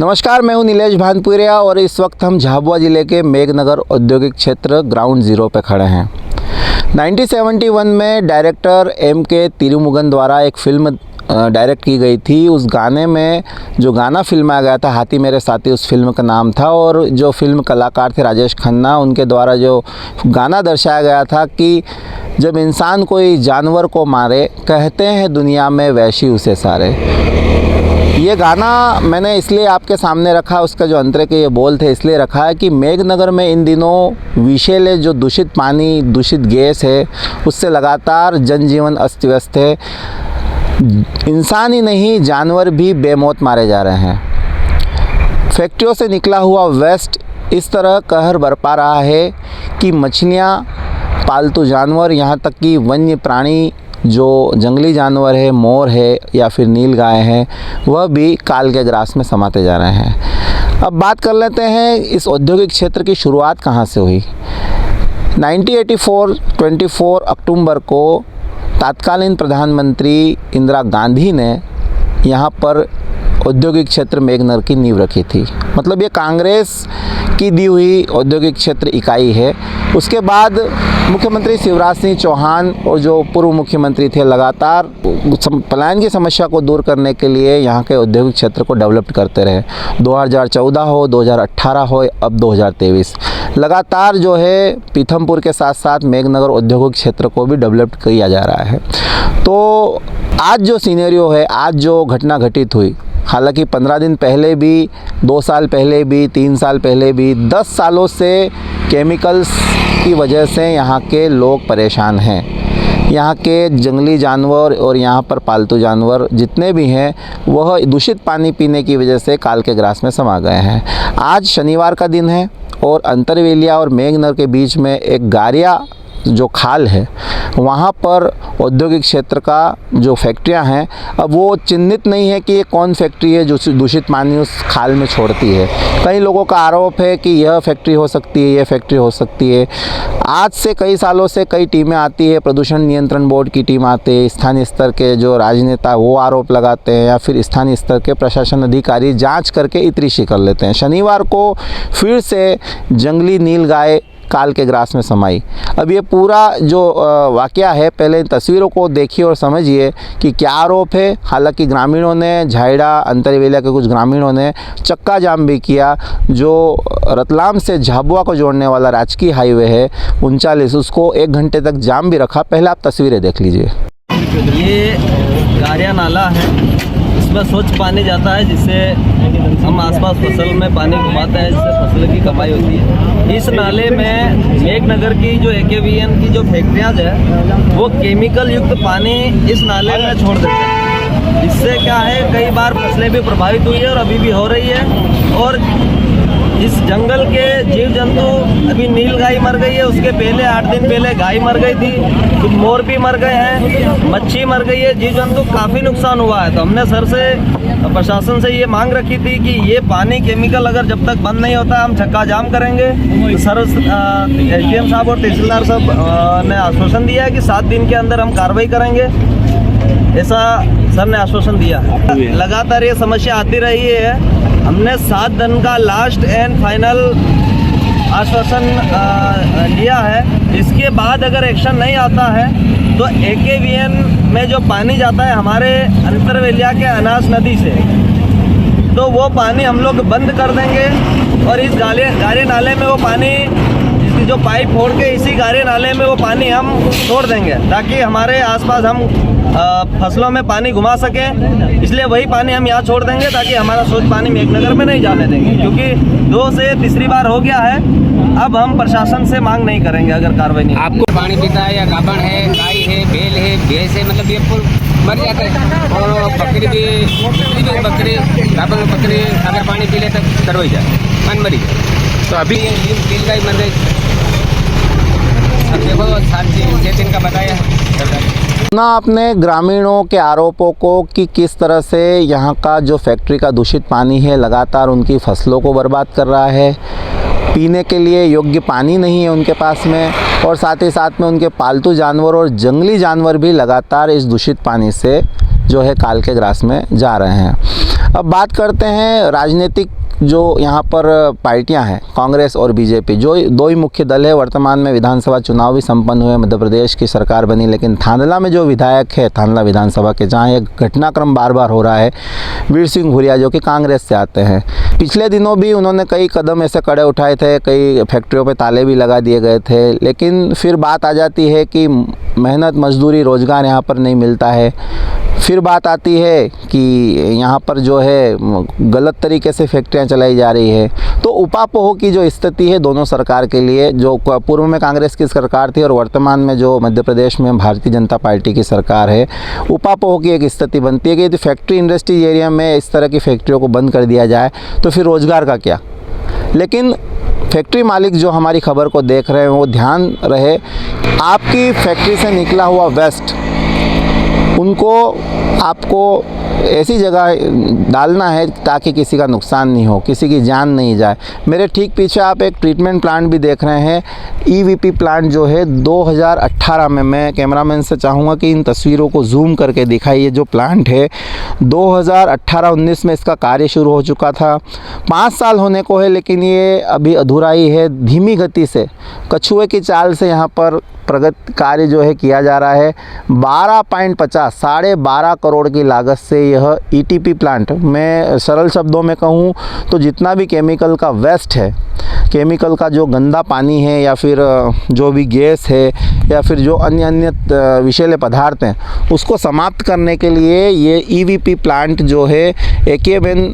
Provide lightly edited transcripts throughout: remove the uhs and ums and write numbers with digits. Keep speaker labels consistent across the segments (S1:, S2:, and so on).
S1: नमस्कार, मैं हूं नीलेश भानपुरिया और इस वक्त हम झाबुआ ज़िले के मेघनगर औद्योगिक क्षेत्र ग्राउंड ज़ीरो पे खड़े हैं। 1971 में डायरेक्टर M.K. तिरुमुगन द्वारा एक फ़िल्म डायरेक्ट की गई थी। उस गाने में जो गाना फिल्माया गया था, हाथी मेरे साथी, उस फिल्म का नाम था। और जो फिल्म कलाकार थे राजेश खन्ना, उनके द्वारा जो गाना दर्शाया गया था कि जब इंसान कोई जानवर को मारे, कहते हैं दुनिया में वैशी उसे सारे। ये गाना मैंने इसलिए आपके सामने रखा, उसका जो अंतरे के ये बोल थे इसलिए रखा है कि मेघनगर में इन दिनों विषैले जो दूषित पानी, दूषित गैस है, उससे लगातार जनजीवन अस्त व्यस्त है। इंसान ही नहीं, जानवर भी बेमौत मारे जा रहे हैं। फैक्ट्रियों से निकला हुआ वेस्ट इस तरह कहर बरपा रहा है कि मछलियाँ, पालतू जानवर, यहाँ तक कि वन्य प्राणी जो जंगली जानवर है, मोर है या फिर नीलगाय है, वह भी काल के ग्रास में समाते जा रहे हैं। अब बात कर लेते हैं इस औद्योगिक क्षेत्र की शुरुआत कहाँ से हुई। 1984 24 अक्टूबर को तत्कालीन प्रधानमंत्री इंदिरा गांधी ने यहाँ पर औद्योगिक क्षेत्र मेघनगर की नींव रखी थी। मतलब ये कांग्रेस की दी हुई औद्योगिक क्षेत्र इकाई है। उसके बाद मुख्यमंत्री शिवराज सिंह चौहान और जो पूर्व मुख्यमंत्री थे, लगातार पलायन की समस्या को दूर करने के लिए यहाँ के औद्योगिक क्षेत्र को डेवलप करते रहे। 2014 हो, 2018 हो, अब 2023 लगातार जो है पीथमपुर के साथ साथ मेघनगर औद्योगिक क्षेत्र को भी डेवलप किया जा रहा है। तो आज जो सीनेरियो है, आज जो घटना घटित हुई, हालांकि 15 दिन पहले भी, 2 साल पहले भी, 3 साल पहले भी, 10 सालों से केमिकल्स की वजह से यहाँ के लोग परेशान हैं। यहाँ के जंगली जानवर और यहाँ पर पालतू जानवर जितने भी हैं, वह दूषित पानी पीने की वजह से काल के ग्रास में समा गए हैं। आज शनिवार का दिन है और अंतरवेलिया और मेघनगर के बीच में एक गारिया जो खाल है, वहाँ पर औद्योगिक क्षेत्र का जो फैक्ट्रियाँ हैं, अब वो चिन्हित नहीं है कि ये कौन फैक्ट्री है जो दूषित पानी उस खाल में छोड़ती है। कई लोगों का आरोप है कि यह फैक्ट्री हो सकती है, यह फैक्ट्री हो सकती है। आज से कई सालों से कई टीमें आती है, प्रदूषण नियंत्रण बोर्ड की टीम आती है, स्थानीय स्तर के जो राजनेता वो आरोप लगाते हैं, या फिर स्थानीय स्तर के प्रशासन अधिकारी जाँच करके इतरीशी कर लेते हैं। शनिवार को फिर से जंगली नीलगाय काल के ग्रास में समाई। अब ये पूरा जो वाकया है, पहले इन तस्वीरों को देखिए और समझिए कि क्या आरोप है। हालांकि ग्रामीणों ने, झाइड़ा अंतरवेलिया के कुछ ग्रामीणों ने चक्का जाम भी किया। जो रतलाम से झाबुआ को जोड़ने वाला राजकीय हाईवे है 39, उसको 1 घंटे तक जाम भी रखा। पहले आप तस्वीरें देख लीजिए।
S2: ये गारिया नाला है, इसमें स्वच्छ पानी जाता है, जिससे हम आसपास फसल में पानी घुमाते हैं, जिससे फसल की कमाई होती है। इस नाले में मेघनगर की जो AKVN की जो फैक्ट्रियाँ है, वो केमिकल युक्त पानी इस नाले में छोड़ देते हैं। इससे क्या है, कई बार फसलें भी प्रभावित हुई है और अभी भी हो रही है। और इस जंगल के जीव जंतु, अभी नीलगाय मर गई है, उसके पहले 8 दिन पहले गाय मर गई थी, कुछ मोर भी मर गए हैं, मच्छी मर गई है, जीव जंतु काफ़ी नुकसान हुआ है। तो हमने सर से, प्रशासन से ये मांग रखी थी कि ये पानी केमिकल अगर जब तक बंद नहीं होता हम चक्का जाम करेंगे। तो सर SDM साहब और तहसीलदार साहब ने आश्वासन दिया है कि 7 दिन के अंदर हम कार्रवाई करेंगे, ऐसा सर ने आश्वासन दिया। लगातार ये समस्या आती रही है। हमने 7 दिन का लास्ट एंड फाइनल आश्वासन लिया है। इसके बाद अगर एक्शन नहीं आता है तो AKVN में जो पानी जाता है हमारे अंतरवेलिया के अनास नदी से, तो वो पानी हम लोग बंद कर देंगे और इस गारे नाले में वो पानी, इसकी जो पाइप फोड़ के इसी गारे नाले में वो पानी हम छोड़ देंगे, ताकि हमारे आसपास हम फसलों में पानी घुमा सकें। इसलिए वही पानी हम यहाँ छोड़ देंगे, ताकि हमारा स्वच्छ पानी मेघनगर में नहीं जाने देंगे। क्योंकि 2 से तीसरी बार हो गया है। अब हम प्रशासन से मांग नहीं करेंगे अगर कार्रवाई नहीं।
S3: आपको पानी पीता है या गाभण है, गाय है, बैल है, भैंस है, मतलब ये फुल मर जाते हैं। और बकरी भी बकरी, गाभण बकरी अगर पानी पी ले तब तरवई जाए, मन मरी जाए। तो अभी ये नीलगाय मर गई। अब देखो 7 दिन का बताया
S1: ना आपने ग्रामीणों के आरोपों को कि किस तरह से यहाँ का जो फैक्ट्री का दूषित पानी है लगातार उनकी फसलों को बर्बाद कर रहा है। पीने के लिए योग्य पानी नहीं है उनके पास में, और साथ ही साथ में उनके पालतू जानवर और जंगली जानवर भी लगातार इस दूषित पानी से जो है काल के ग्रास में जा रहे हैं। अब बात करते हैं राजनीतिक जो यहाँ पर पार्टियां हैं, कांग्रेस और बीजेपी, जो दो ही मुख्य दल है। वर्तमान में विधानसभा चुनाव भी संपन्न हुए, मध्य प्रदेश की सरकार बनी, लेकिन थांदला में जो विधायक है थांदला विधानसभा के, जहाँ एक घटनाक्रम बार बार हो रहा है, वीर सिंह भूरिया जो कि कांग्रेस से आते हैं, पिछले दिनों भी उन्होंने कई कदम ऐसे कड़े उठाए थे, कई फैक्ट्रियों पे ताले भी लगा दिए गए थे, लेकिन फिर बात आ जाती है कि मेहनत मजदूरी रोज़गार यहाँ पर नहीं मिलता है। फिर बात आती है कि यहाँ पर जो है गलत तरीके से फैक्ट्रियाँ चलाई जा रही है। तो उपापोह की जो स्थिति है दोनों सरकार के लिए, जो पूर्व में कांग्रेस की सरकार थी और वर्तमान में जो मध्य प्रदेश में भारतीय जनता पार्टी की सरकार है, उपापोह की एक स्थिति बनती है कि यदि फैक्ट्री इंडस्ट्री एरिया में इस तरह की फैक्ट्रियों को बंद कर दिया जाए तो फिर रोज़गार का क्या। लेकिन फैक्ट्री मालिक जो हमारी खबर को देख रहे हैं वो ध्यान रहे, आपकी फैक्ट्री से निकला हुआ वेस्ट उनको आपको ऐसी जगह डालना है ताकि किसी का नुकसान नहीं हो, किसी की जान नहीं जाए। मेरे ठीक पीछे आप एक ट्रीटमेंट प्लांट भी देख रहे हैं, EVP प्लांट जो है 2018 में, मैं कैमरामैन से चाहूँगा कि इन तस्वीरों को जूम करके दिखाइए। जो प्लांट है 2018-19 में इसका कार्य शुरू हो चुका था, 5 साल होने को है, लेकिन ये अभी अधूरा ही है। धीमी गति से कछुए की चाल से यहाँ पर प्रगति कार्य जो है किया जा रहा है। 12.50 12.5 करोड़ की लागत से यह ETP प्लांट, मैं सरल शब्दों में कहूँ तो जितना भी केमिकल का वेस्ट है, केमिकल का जो गंदा पानी है या फिर जो भी गैस है या फिर जो अन्य विषैले पदार्थ हैं, उसको समाप्त करने के लिए ये EVP प्लांट जो है AKBN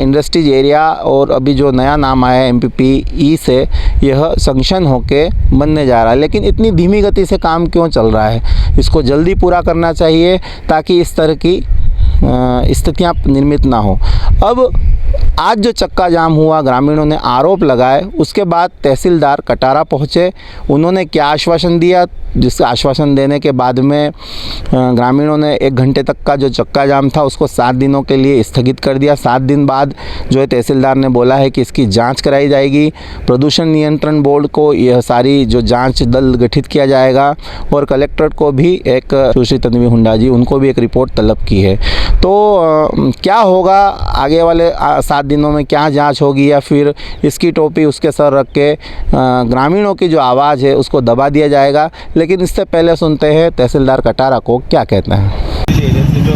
S1: इंडस्ट्रीज एरिया और अभी जो नया नाम आया है MPPE से, यह संक्शन होके बनने जा रहा है। लेकिन इतनी धीमी गति से काम क्यों चल रहा है? इसको जल्दी पूरा करना चाहिए ताकि इस तरह की स्थितियाँ निर्मित ना हो। अब आज जो चक्का जाम हुआ, ग्रामीणों ने आरोप लगाए, उसके बाद तहसीलदार कटारा पहुँचे। उन्होंने क्या आश्वासन दिया, जिस आश्वासन देने के बाद में ग्रामीणों ने 1 घंटे तक का जो चक्का जाम था उसको 7 दिनों के लिए स्थगित कर दिया। 7 दिन बाद जो है तहसीलदार ने बोला है कि इसकी जांच कराई जाएगी। प्रदूषण नियंत्रण बोर्ड को यह सारी जो जांच दल गठित किया जाएगा और कलेक्ट्रेट को भी एक, सुश्री तन्वी हुड्डा जी, उनको भी एक रिपोर्ट तलब की है। तो क्या होगा आगे वाले 7 दिनों में, क्या जांच होगी या फिर इसकी टोपी उसके सर रख के ग्रामीणों की जो आवाज़ है उसको दबा दिया जाएगा। लेकिन इससे पहले सुनते हैं तहसीलदार कटारा को क्या कहते हैं।
S4: एरिया से जो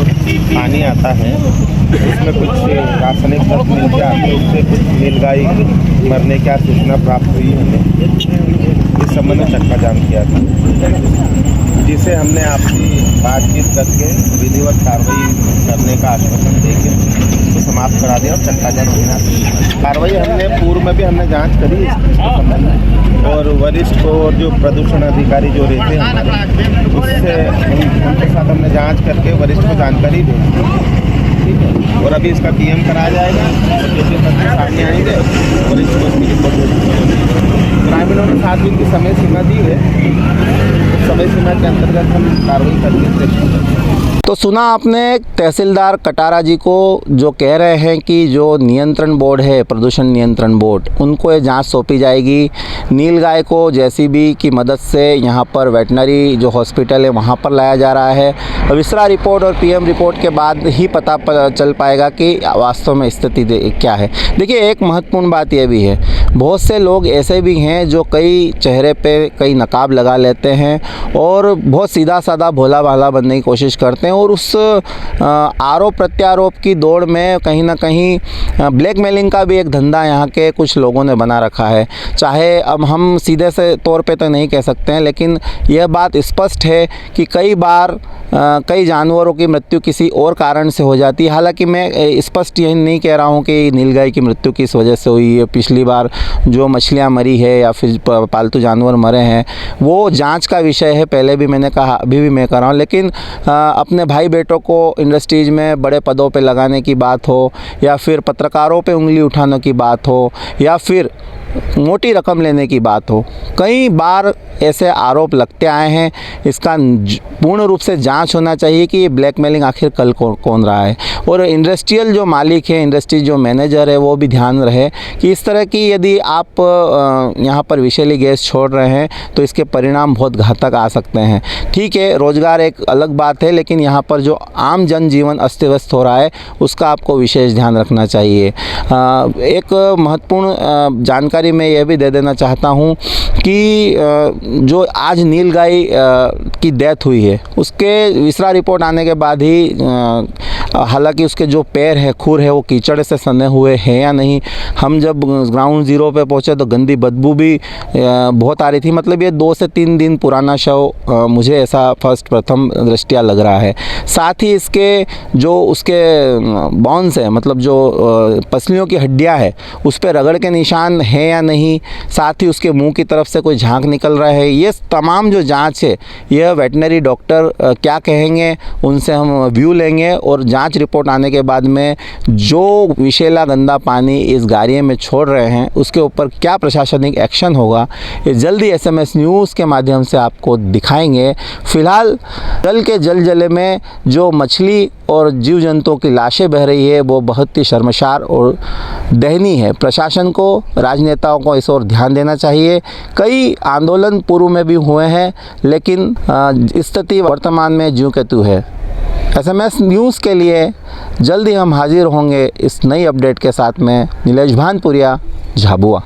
S4: पानी आता है उसमें कुछ रासायनिक तत्व मिलते हैं, उससे कुछ नीलगाय मरने की सूचना प्राप्त हुई हमें। इस संबंध में चक्का जाम किया था, जिसे हमने आपकी बातचीत करके विधिवत कार्रवाई करने का आश्वासन देके उसको समाप्त करा दिया और चक्का जाम होना। कार्रवाई हमने पूर्व में भी हमने जांच करी इसके संबंध में, और वरिष्ठ को और जो प्रदूषण अधिकारी जो रहते हैं हमारे, उससे उनके साथ हमने जांच करके वरिष्ठ को जानकारी दी। ठीक है, और अभी इसका PM कराया जाएगा और जो भी तथ्य सामने आएंगे वरिष्ठ को उसकी रिपोर्ट देंगे। ग्रामीणों ने 7 दिन की समय सीमा दी है, उस समय सीमा के अंतर्गत हम कार्रवाई करके प्रेषण करेंगे।
S1: तो सुना आपने तहसीलदार कटारा जी को, जो कह रहे हैं कि जो नियंत्रण बोर्ड है, प्रदूषण नियंत्रण बोर्ड, उनको ये जांच सौंपी जाएगी। नीलगाय को JCB की मदद से यहाँ पर वेटनरी जो हॉस्पिटल है वहाँ पर लाया जा रहा है। विसरा रिपोर्ट और PM रिपोर्ट के बाद ही पता चल पाएगा कि वास्तव में स्थिति क्या है। देखिए, एक महत्वपूर्ण बात यह भी है, बहुत से लोग ऐसे भी हैं जो कई चेहरे पे कई नकाब लगा लेते हैं और बहुत सीधा साधा भोला भाला बनने की कोशिश करते हैं, और उस आरोप प्रत्यारोप की दौड़ में कहीं ना कहीं ब्लैकमेलिंग का भी एक धंधा यहाँ के कुछ लोगों ने बना रखा है। चाहे अब हम सीधे से तौर पे तो नहीं कह सकते हैं, लेकिन यह बात स्पष्ट है कि कई बार कई जानवरों की मृत्यु किसी और कारण से हो जाती है। हालांकि मैं स्पष्ट यही नहीं कह रहा हूँ कि नीलगाय की मृत्यु किस वजह से हुई है। पिछली बार जो मछलियाँ मरी है या फिर पालतू जानवर मरे हैं, वो जांच का विषय है। पहले भी मैंने कहा, अभी भी मैं कर रहा हूँ। लेकिन अपने भाई बेटों को इंडस्ट्रीज़ में बड़े पदों पे लगाने की बात हो, या फिर पत्रकारों पे उंगली उठाने की बात हो, या फिर मोटी रकम लेने की बात हो। कई बार ऐसे आरोप लगते आए हैं, इसका पूर्ण रूप से जांच होना चाहिए कि ये ब्लैकमेलिंग आखिर कौन रहा है। और इंडस्ट्रियल जो मालिक है, इंडस्ट्री जो मैनेजर है, वो भी ध्यान रहे कि इस तरह की यदि आप यहाँ पर विषैली गैस छोड़ रहे हैं तो इसके परिणाम बहुत घातक आ सकते हैं। ठीक है, रोज़गार एक अलग बात है, लेकिन यहाँ पर जो आम जनजीवन अस्त व्यस्त हो रहा है उसका आपको विशेष ध्यान रखना चाहिए। एक महत्वपूर्ण जानकारी मैं यह भी दे देना चाहता हूँ कि जो आज नीलगाय की डेथ हुई है, उसके विसरा रिपोर्ट आने के बाद ही हालांकि उसके जो पैर है, खुर है, वो कीचड़ से सने हुए हैं या नहीं। हम जब ग्राउंड ज़ीरो पे पहुँचे तो गंदी बदबू भी बहुत आ रही थी। मतलब ये 2 से 3 दिन पुराना शव मुझे ऐसा प्रथम दृष्टिया लग रहा है। साथ ही इसके जो उसके बॉन्स है, मतलब जो पसलियों की हड्डियां है, उस पर रगड़ के निशान है या नहीं। साथ ही उसके मुंह की तरफ से कोई झाग निकल रहा है। ये तमाम जो जांच है, यह वेटनरी डॉक्टर क्या कहेंगे उनसे हम व्यू लेंगे, और जांच रिपोर्ट आने के बाद में जो विषैला गंदा पानी इस गाड़ियों में छोड़ रहे हैं उसके ऊपर क्या प्रशासनिक एक्शन होगा, ये जल्दी SMS न्यूज़ के माध्यम से आपको दिखाएंगे। फिलहाल जल के जलजले में जो मछली और जीव जंतुओं की लाशें बह रही है वो बहुत ही शर्मसार और दयनीय है। प्रशासन को, राजनेताओं को इस ओर ध्यान देना चाहिए। कई आंदोलन पूर्व में भी हुए हैं, लेकिन स्थिति वर्तमान में ज्यों के त्यों है। SMS न्यूज़ के लिए जल्दी हम हाजिर होंगे इस नई अपडेट के साथ में। नीलेश भानपुरिया, झाबुआ।